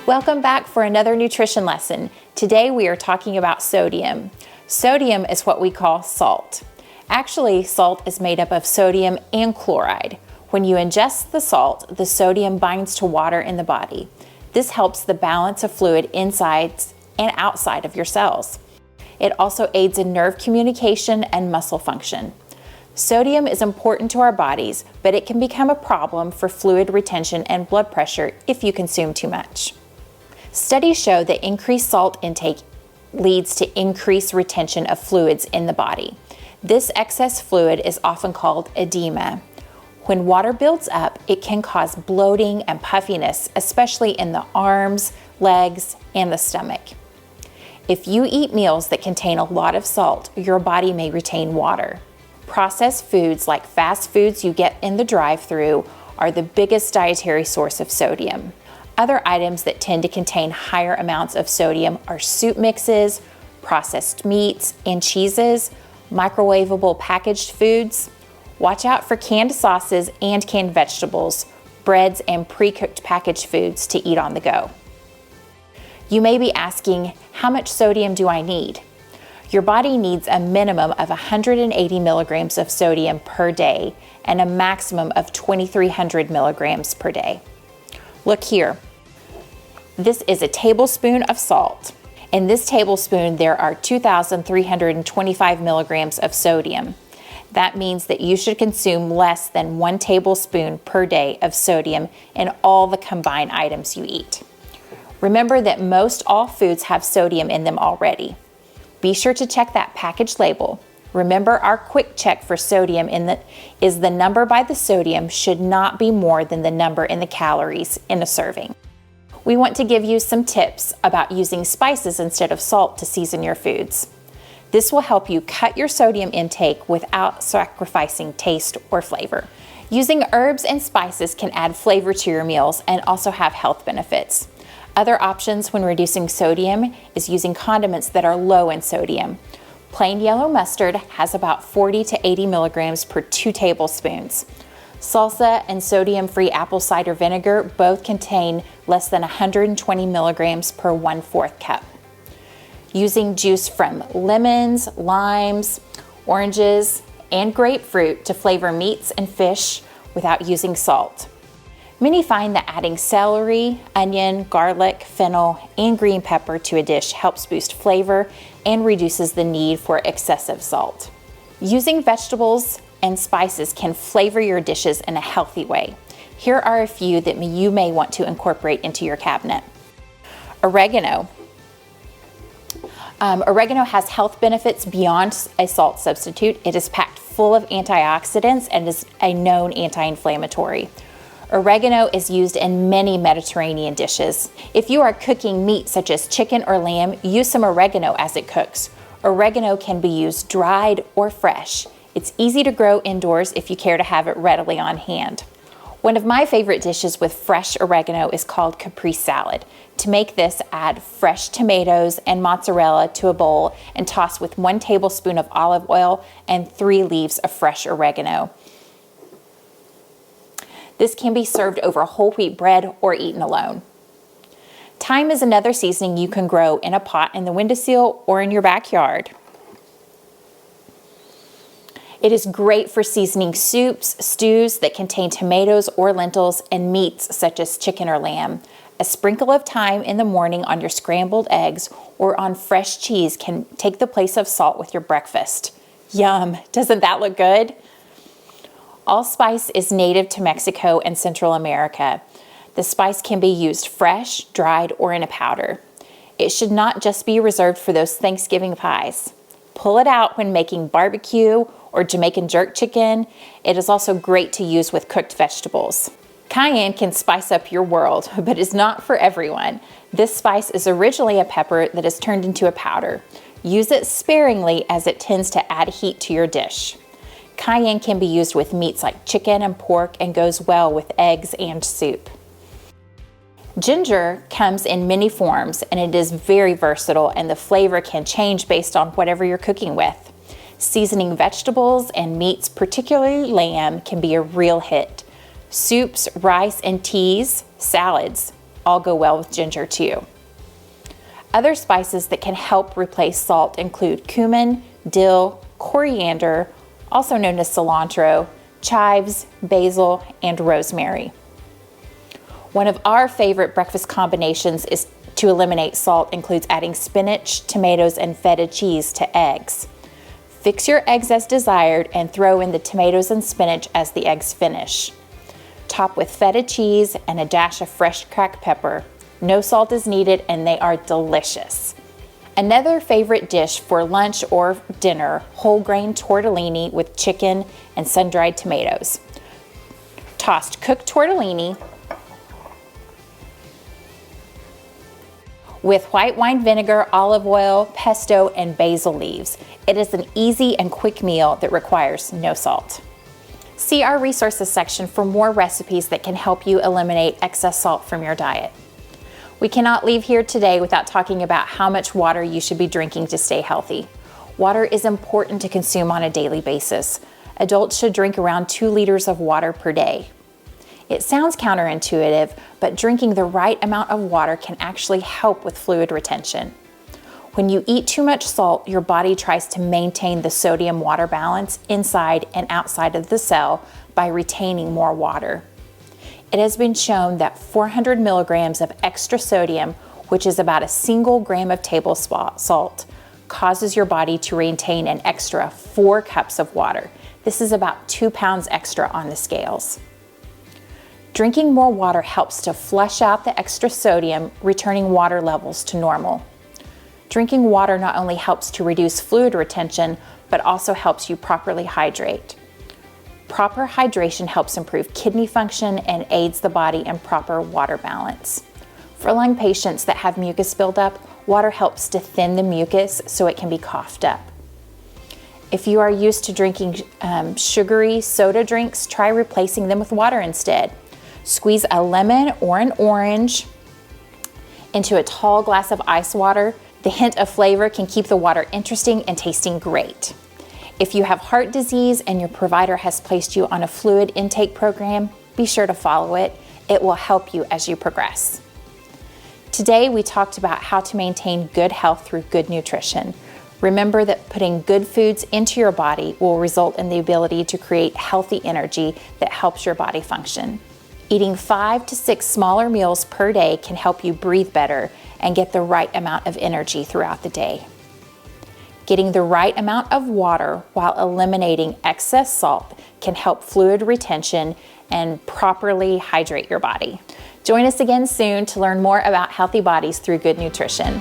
Welcome back for another nutrition lesson. Today we are talking about sodium. Sodium is what we call salt. Actually, salt is made up of sodium and chloride. When you ingest the salt, the sodium binds to water in the body. This helps the balance of fluid inside and outside of your cells. It also aids in nerve communication and muscle function. Sodium is important to our bodies, but it can become a problem for fluid retention and blood pressure if you consume too much. Studies show that increased salt intake leads to increased retention of fluids in the body. This excess fluid is often called edema. When water builds up, it can cause bloating and puffiness, especially in the arms, legs, and the stomach. If you eat meals that contain a lot of salt, your body may retain water. Processed foods like fast foods you get in the drive-thru are the biggest dietary source of sodium. Other items that tend to contain higher amounts of sodium are soup mixes, processed meats and cheeses, microwavable packaged foods. Watch out for canned sauces and canned vegetables, breads, and pre-cooked packaged foods to eat on the go. You may be asking, how much sodium do I need? Your body needs a minimum of 180 milligrams of sodium per day and a maximum of 2,300 milligrams per day. Look here. This is a tablespoon of salt. In this tablespoon, there are 2,325 milligrams of sodium. That means that you should consume less than 1 tablespoon per day of sodium in all the combined items you eat. Remember that most all foods have sodium in them already. Be sure to check that package label. Remember, our quick check for sodium is the number by the sodium should not be more than the number in the calories in a serving. We want to give you some tips about using spices instead of salt to season your foods. This will help you cut your sodium intake without sacrificing taste or flavor. Using herbs and spices can add flavor to your meals and also have health benefits. Other options when reducing sodium is using condiments that are low in sodium. Plain yellow mustard has about 40 to 80 milligrams per 2 tablespoons. Salsa and sodium-free apple cider vinegar both contain less than 120 milligrams per 1/4 cup. Using juice from lemons, limes, oranges, and grapefruit to flavor meats and fish without using salt. Many find that adding celery, onion, garlic, fennel, and green pepper to a dish helps boost flavor and reduces the need for excessive salt. Using vegetables and spices can flavor your dishes in a healthy way. Here are a few that you may want to incorporate into your cabinet. Oregano. Oregano has health benefits beyond a salt substitute. It is packed full of antioxidants and is a known anti-inflammatory. Oregano is used in many Mediterranean dishes. If you are cooking meat such as chicken or lamb, use some oregano as it cooks. Oregano can be used dried or fresh. It's easy to grow indoors if you care to have it readily on hand. One of my favorite dishes with fresh oregano is called caprese salad. To make this, add fresh tomatoes and mozzarella to a bowl and toss with 1 tablespoon of olive oil and 3 leaves of fresh oregano. This can be served over whole wheat bread or eaten alone. Thyme is another seasoning you can grow in a pot in the windowsill or in your backyard. It is great for seasoning soups, stews that contain tomatoes or lentils, and meats such as chicken or lamb. A sprinkle of thyme in the morning on your scrambled eggs or on fresh cheese can take the place of salt with your breakfast. Yum! Doesn't that look good? Allspice is native to Mexico and Central America. The spice can be used fresh, dried, or in a powder. It should not just be reserved for those Thanksgiving pies. Pull it out when making barbecue or Jamaican jerk chicken. It is also great to use with cooked vegetables. Cayenne can spice up your world, but is not for everyone. This spice is originally a pepper that is turned into a powder. Use it sparingly as it tends to add heat to your dish. Cayenne can be used with meats like chicken and pork and goes well with eggs and soup. Ginger comes in many forms and it is very versatile, and the flavor can change based on whatever you're cooking with. Seasoning vegetables and meats, particularly lamb, can be a real hit. Soups, rice, and teas, salads. all go well with ginger too. Other spices that can help replace salt include cumin, dill, coriander, also known as cilantro, chives, basil, and rosemary. One of our favorite breakfast combinations is to eliminate salt includes adding spinach, tomatoes, and feta cheese to eggs. Fix your eggs as desired and throw in the tomatoes and spinach as the eggs finish. Top with feta cheese and a dash of fresh cracked pepper. No salt is needed and they are delicious. Another favorite dish for lunch or dinner, whole grain tortellini with chicken and sun-dried tomatoes. Tossed cooked tortellini with white wine vinegar, olive oil, pesto, and basil leaves. It is an easy and quick meal that requires no salt. See our resources section for more recipes that can help you eliminate excess salt from your diet. We cannot leave here today without talking about how much water you should be drinking to stay healthy. Water is important to consume on a daily basis. Adults should drink around 2 liters of water per day. It sounds counterintuitive, but drinking the right amount of water can actually help with fluid retention. When you eat too much salt, your body tries to maintain the sodium-water balance inside and outside of the cell by retaining more water. It has been shown that 400 milligrams of extra sodium, which is about a single gram of table salt, causes your body to retain an extra 4 cups of water. This is about 2 pounds extra on the scales. Drinking more water helps to flush out the extra sodium, returning water levels to normal. Drinking water not only helps to reduce fluid retention, but also helps you properly hydrate. Proper hydration helps improve kidney function and aids the body in proper water balance. For lung patients that have mucus buildup, water helps to thin the mucus so it can be coughed up. If you are used to drinking sugary soda drinks, try replacing them with water instead. Squeeze a lemon or an orange into a tall glass of ice water. The hint of flavor can keep the water interesting and tasting great. If you have heart disease and your provider has placed you on a fluid intake program, be sure to follow it. It will help you as you progress. Today, we talked about how to maintain good health through good nutrition. Remember that putting good foods into your body will result in the ability to create healthy energy that helps your body function. Eating 5 to 6 smaller meals per day can help you breathe better and get the right amount of energy throughout the day. Getting the right amount of water while eliminating excess salt can help fluid retention and properly hydrate your body. Join us again soon to learn more about healthy bodies through good nutrition.